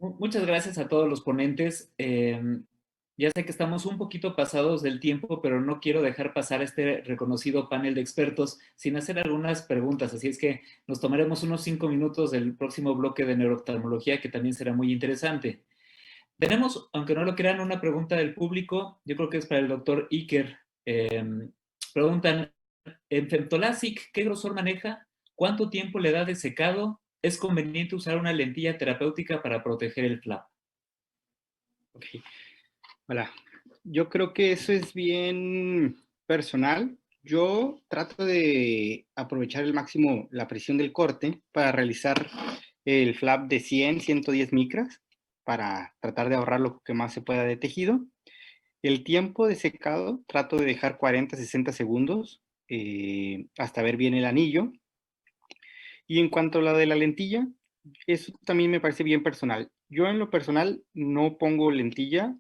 Muchas gracias a todos los ponentes. Ya sé que estamos un poquito pasados del tiempo, pero no quiero dejar pasar este reconocido panel de expertos sin hacer algunas preguntas. Así es que nos tomaremos unos 5 minutos del próximo bloque de neurooftalmología, que también será muy interesante. Tenemos, aunque no lo crean, una pregunta del público. Yo creo que es para el doctor Iker. Preguntan, en Femtolasic, ¿qué grosor maneja? ¿Cuánto tiempo le da de secado? ¿Es conveniente usar una lentilla terapéutica para proteger el flap? Ok, hola. Yo creo que eso es bien personal. Yo trato de aprovechar el máximo la presión del corte para realizar el flap de 100, 110 micras para tratar de ahorrar lo que más se pueda de tejido. El tiempo de secado trato de dejar 40, 60 segundos hasta ver bien el anillo. Y en cuanto a la de la lentilla, eso también me parece bien personal. Yo en lo personal no pongo lentilla,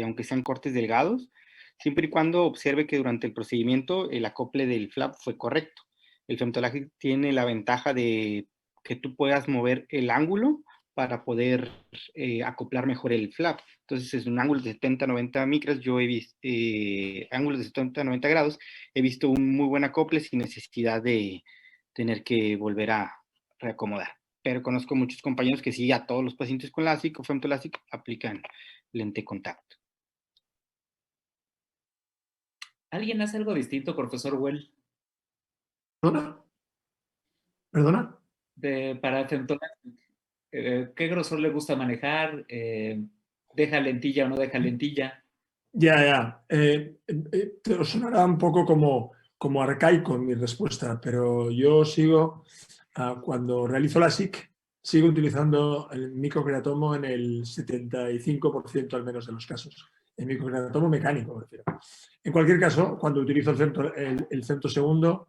aunque sean cortes delgados, siempre y cuando observe que durante el procedimiento el acople del flap fue correcto. El femtolaje tiene la ventaja de que tú puedas mover el ángulo para poder acoplar mejor el flap. Entonces, es un ángulo de 70, 90 micras, yo he visto ángulos de 70, 90 grados, he visto un muy buen acople sin necesidad de tener que volver a reacomodar. Pero conozco muchos compañeros que sí, a todos los pacientes con LASIK o femtolásico aplican lente contacto. ¿Alguien hace algo distinto, profesor Well? ¿Perdona? ¿Perdona? Para Femtolasic, ¿qué grosor le gusta manejar? ¿Deja lentilla o no deja lentilla? Ya. Te sonará un poco como arcaico en mi respuesta, pero yo sigo, cuando realizo la SIC, sigo utilizando el microcreatomo en el 75% al menos de los casos. El microcreatomo mecánico, me refiero. En cualquier caso, cuando utilizo el femtosegundo,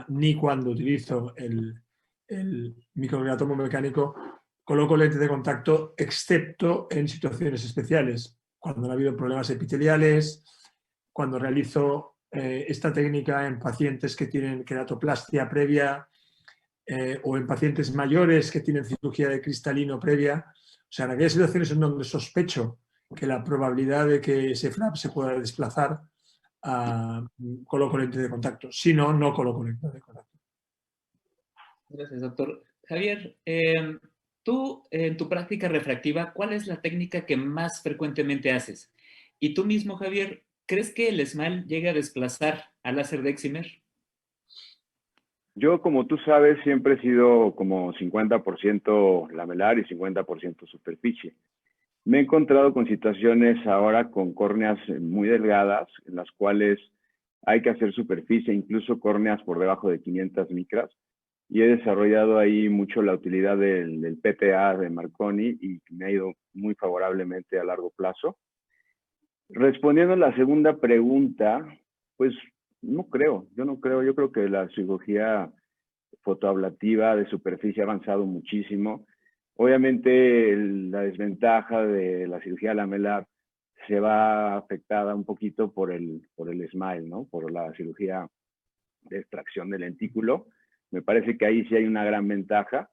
ni cuando utilizo el microcreatomo mecánico, coloco lente de contacto, excepto en situaciones especiales, cuando no ha habido problemas epiteliales, cuando realizo esta técnica en pacientes que tienen queratoplastia previa o en pacientes mayores que tienen cirugía de cristalino previa. O sea, en aquellas situaciones en donde sospecho que la probabilidad de que ese flap se pueda desplazar, coloco lente de contacto. Si no, no coloco lente de contacto. Gracias, doctor. Javier, tú en tu práctica refractiva, ¿cuál es la técnica que más frecuentemente haces? Y tú mismo, Javier, ¿crees que el SMILE llega a desplazar al láser de Excimer? Yo, como tú sabes, siempre he sido como 50% lamelar y 50% superficie. Me he encontrado con situaciones ahora con córneas muy delgadas, en las cuales hay que hacer superficie, incluso córneas por debajo de 500 micras, y he desarrollado ahí mucho la utilidad del PTA de Marconi y me ha ido muy favorablemente a largo plazo. Respondiendo a la segunda pregunta, pues yo no creo, yo creo que la cirugía fotoablativa de superficie ha avanzado muchísimo. Obviamente la desventaja de la cirugía lamelar se va afectada un poquito por el SMILE, ¿no? Por la cirugía de extracción del lentículo. Me parece que ahí sí hay una gran ventaja,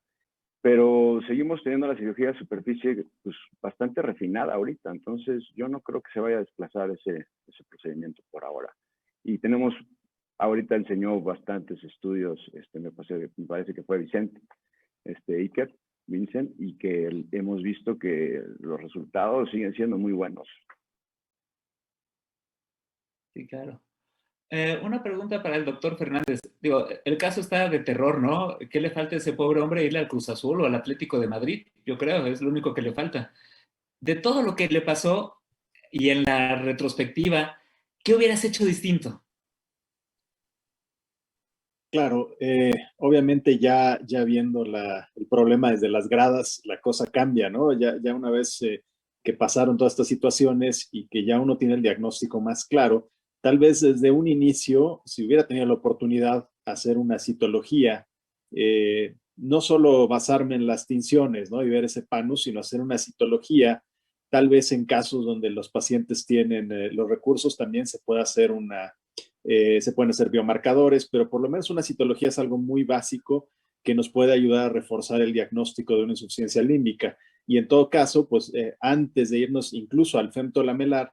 pero seguimos teniendo la cirugía de superficie pues, bastante refinada ahorita, entonces yo no creo que se vaya a desplazar ese procedimiento por ahora. Y tenemos, ahorita enseñó bastantes estudios, me parece que fue Vicente, Iker, Vincent, y que hemos visto que los resultados siguen siendo muy buenos. Sí, claro. Una pregunta para el doctor Fernández. Digo, el caso está de terror, ¿no? ¿Qué le falta a ese pobre hombre irle al Cruz Azul o al Atlético de Madrid? Yo creo, es lo único que le falta. De todo lo que le pasó y en la retrospectiva, ¿qué hubieras hecho distinto? Claro, obviamente ya viendo el problema desde las gradas, la cosa cambia, ¿no? Ya una vez que pasaron todas estas situaciones y que ya uno tiene el diagnóstico más claro, tal vez desde un inicio, si hubiera tenido la oportunidad de hacer una citología, no solo basarme en las tinciones, ¿no? Y ver ese panus, sino hacer una citología, tal vez en casos donde los pacientes tienen los recursos, también se puede hacer se pueden hacer biomarcadores, pero por lo menos una citología es algo muy básico que nos puede ayudar a reforzar el diagnóstico de una insuficiencia límbica. y en todo caso, pues antes de irnos incluso al femtolamelar,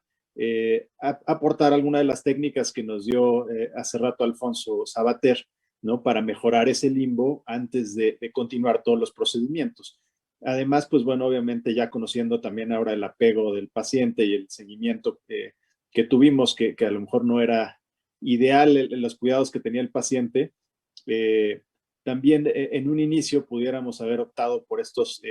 aportar alguna de las técnicas que nos dio hace rato Alfonso Sabater, ¿no? Para mejorar ese limbo antes de continuar todos los procedimientos. Además, pues bueno, obviamente ya conociendo también ahora el apego del paciente y el seguimiento que tuvimos, que a lo mejor no era ideal los cuidados que tenía el paciente, también en un inicio pudiéramos haber optado por estos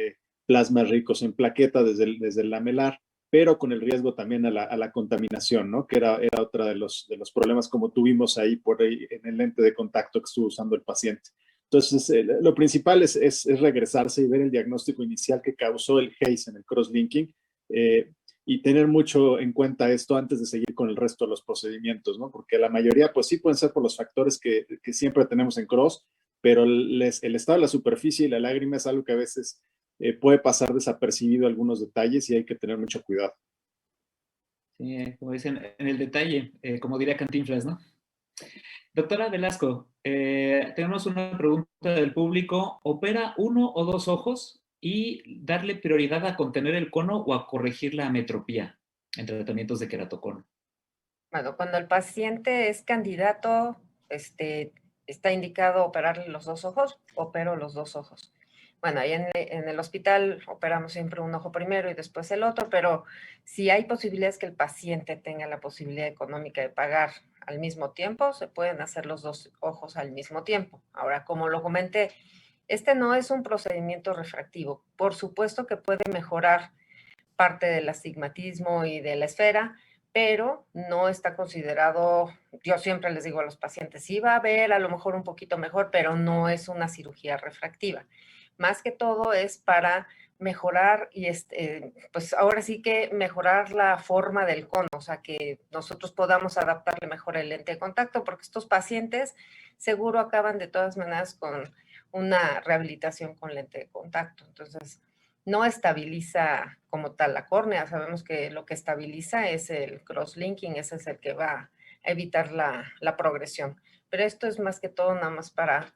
plasmas ricos en plaqueta desde el lamelar, pero con el riesgo también a la contaminación, ¿no? Que era otra de los problemas como tuvimos ahí por ahí en el lente de contacto que estuvo usando el paciente. Entonces, lo principal es regresarse y ver el diagnóstico inicial que causó el Haze en el crosslinking y tener mucho en cuenta esto antes de seguir con el resto de los procedimientos, ¿no? Porque la mayoría, pues sí pueden ser por los factores que siempre tenemos en cross, pero el estado de la superficie y la lágrima es algo que a veces puede pasar desapercibido algunos detalles y hay que tener mucho cuidado. Sí, como dicen, en el detalle, como diría Cantinflas, ¿no? Doctora Velasco, tenemos una pregunta del público. ¿Opera uno o dos ojos y darle prioridad a contener el cono o a corregir la ametropía en tratamientos de queratocono? Bueno, cuando el paciente es candidato, está indicado operarle los dos ojos, opero los dos ojos. Bueno, ahí en el hospital operamos siempre un ojo primero y después el otro, pero si hay posibilidades que el paciente tenga la posibilidad económica de pagar al mismo tiempo, se pueden hacer los dos ojos al mismo tiempo. Ahora, como lo comenté, este no es un procedimiento refractivo. Por supuesto que puede mejorar parte del astigmatismo y de la esfera, pero no está considerado, yo siempre les digo a los pacientes, sí va a ver a lo mejor un poquito mejor, pero no es una cirugía refractiva. Más que todo es para mejorar y pues ahora sí que mejorar la forma del cono, o sea, que nosotros podamos adaptarle mejor el lente de contacto, porque estos pacientes seguro acaban de todas maneras con una rehabilitación con lente de contacto. Entonces, no estabiliza como tal la córnea, sabemos que lo que estabiliza es el crosslinking, ese es el que va a evitar la progresión, pero esto es más que todo nada más para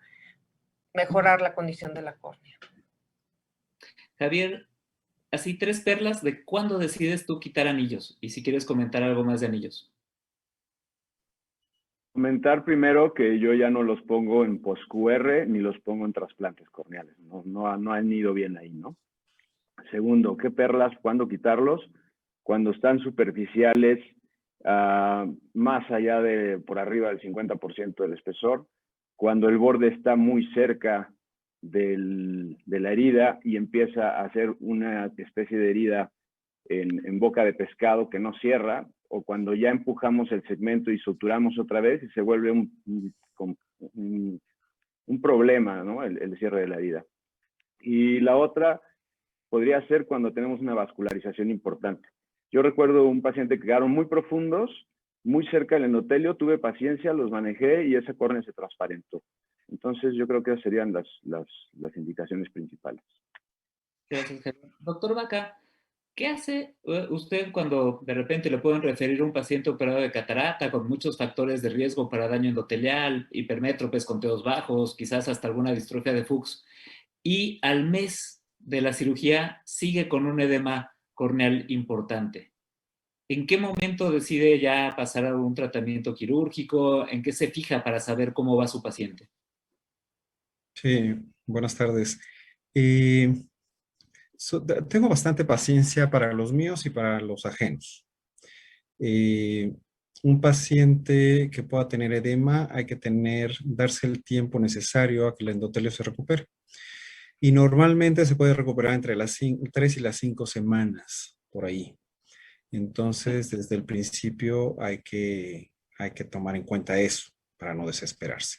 mejorar la condición de la córnea. Javier, así 3 perlas de cuándo decides tú quitar anillos y si quieres comentar algo más de anillos. Comentar primero que yo ya no los pongo en post-QR ni los pongo en trasplantes corneales. No han ido bien ahí, ¿no? Segundo, ¿qué perlas? ¿Cuándo quitarlos? Cuando están superficiales, más allá de por arriba del 50% del espesor, cuando el borde está muy cerca de la herida y empieza a hacer una especie de herida en boca de pescado que no cierra, o cuando ya empujamos el segmento y suturamos otra vez y se vuelve un problema, ¿no? El cierre de la herida. Y la otra podría ser cuando tenemos una vascularización importante. Yo recuerdo un paciente que quedaron muy profundos, muy cerca del endotelio, tuve paciencia, los manejé y esa córnea se transparentó. Entonces yo creo que esas serían las indicaciones principales. Gracias, Javier. Doctor Vaca, ¿qué hace usted cuando de repente le pueden referir a un paciente operado de catarata con muchos factores de riesgo para daño endotelial, hipermétropes con teos bajos, quizás hasta alguna distrofia de Fuchs, y al mes de la cirugía sigue con un edema corneal importante? ¿En qué momento decide ya pasar a un tratamiento quirúrgico? ¿En qué se fija para saber cómo va su paciente? Sí, buenas tardes. Tengo bastante paciencia para los míos y para los ajenos. Un paciente que pueda tener edema hay que darse el tiempo necesario a que el endotelio se recupere. Y normalmente se puede recuperar entre las 3 y las 5 semanas, por ahí. Entonces, desde el principio hay que tomar en cuenta eso para no desesperarse.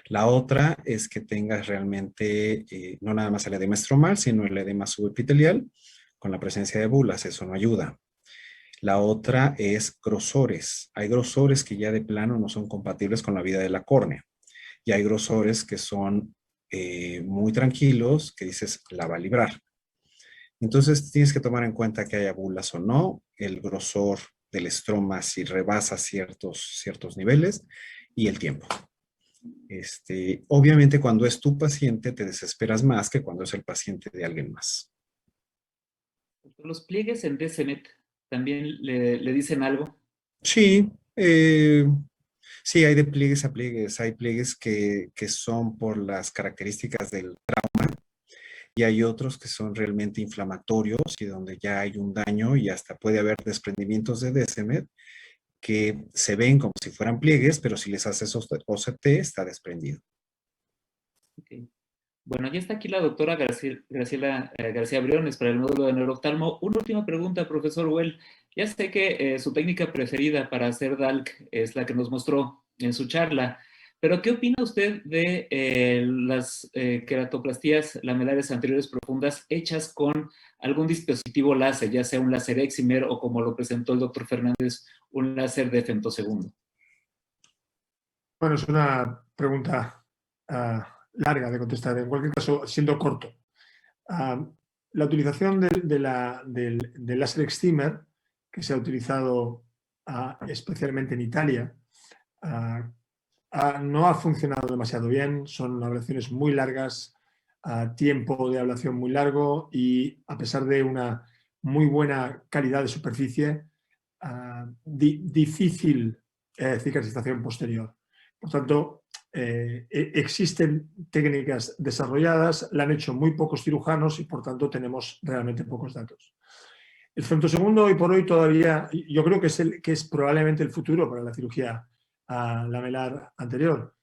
La otra es que tengas realmente no nada más el edema estromal, sino el edema subepitelial con la presencia de bulas. Eso no ayuda. La otra es grosores. Hay grosores que ya de plano no son compatibles con la vida de la córnea. Y hay grosores que son muy tranquilos, que dices, la va a librar. Entonces tienes que tomar en cuenta que haya bulas o no, el grosor del estroma si rebasa ciertos niveles y el tiempo. Obviamente cuando es tu paciente te desesperas más que cuando es el paciente de alguien más. Los pliegues en DCMET también le dicen algo. Sí, sí, hay de pliegues a pliegues. Hay pliegues que son por las características del trauma y hay otros que son realmente inflamatorios y donde ya hay un daño y hasta puede haber desprendimientos de DCMET que se ven como si fueran pliegues, pero si les haces OCT está desprendido. Okay. Bueno, ya está aquí la doctora Graciela García Briones para el módulo de neurooftalmo. Una última pregunta, profesor Well. Ya sé que su técnica preferida para hacer DALC es la que nos mostró en su charla, pero ¿qué opina usted de las queratoplastías lamelares anteriores profundas hechas con algún dispositivo láser, ya sea un láser Excimer o como lo presentó el doctor Fernández, un láser de femtosegundo? Bueno, es una pregunta larga de contestar. En cualquier caso, siendo corto. La utilización del láser excimer, que se ha utilizado especialmente en Italia, no ha funcionado demasiado bien. Son ablaciones muy largas, tiempo de ablación muy largo y a pesar de una muy buena calidad de superficie, difícil cicatrización posterior. Por tanto, existen técnicas desarrolladas, la han hecho muy pocos cirujanos y por tanto tenemos realmente pocos datos. El femtosegundo hoy por hoy todavía, yo creo que es probablemente el futuro para la cirugía lamelar anterior,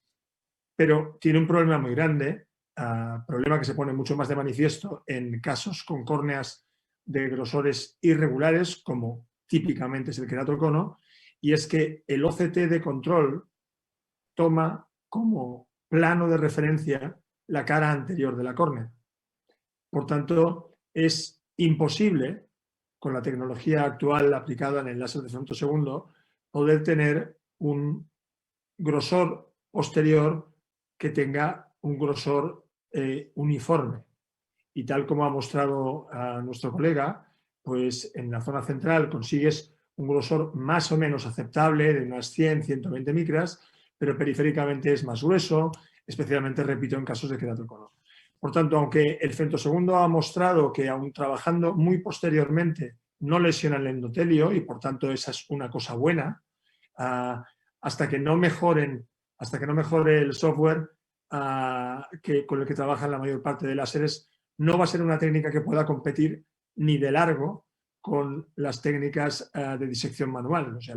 pero tiene un problema muy grande, problema que se pone mucho más de manifiesto en casos con córneas de grosores irregulares, como típicamente es el queratocono, y es que el OCT de control toma como plano de referencia la cara anterior de la córnea. Por tanto, es imposible, con la tecnología actual aplicada en el láser de femtosegundo, poder tener un grosor posterior que tenga un grosor uniforme. Y tal como ha mostrado a nuestro colega, pues en la zona central consigues un grosor más o menos aceptable de unas 100-120 micras, pero periféricamente es más grueso, especialmente, repito, en casos de queratocono. Por tanto, aunque el femtosegundo ha mostrado que aún trabajando muy posteriormente no lesiona el endotelio y por tanto esa es una cosa buena, hasta que no mejore el software con el que trabajan la mayor parte de láseres, no va a ser una técnica que pueda competir ni de largo con las técnicas de disección manual. O sea,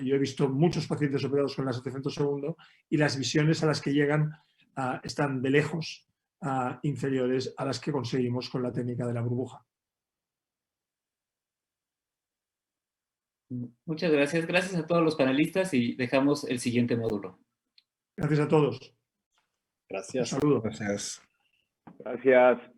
yo he visto muchos pacientes operados con láser de femtosegundo y las visiones a las que llegan están de lejos inferiores a las que conseguimos con la técnica de la burbuja. Muchas gracias. Gracias a todos los panelistas y dejamos el siguiente módulo. Gracias a todos. Gracias. Un saludo. Gracias. Gracias.